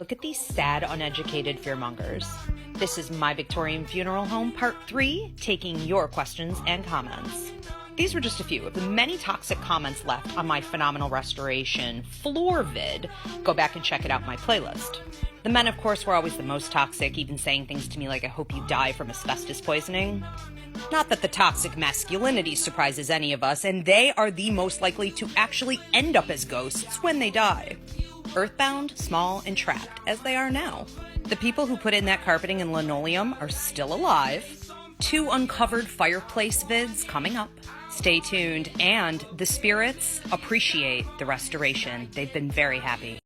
Look at these sad, uneducated fearmongers. This is My Victorian Funeral Home Part 3, taking your questions and comments. These were just a few of the many toxic comments left on my phenomenal restoration floor vid. Go back and check it out in my playlist. The men, of course, were always the most toxic, even saying things to me like, I hope you die from asbestos poisoning. Not that the toxic masculinity surprises any of us, and they are the most likely to actually end up as ghosts when they die. Earthbound, small, and trapped, as they are now. The people who put in that carpeting and linoleum are still alive. 2 uncovered fireplace vids coming up. Stay tuned, and the spirits appreciate the restoration. They've been very happy.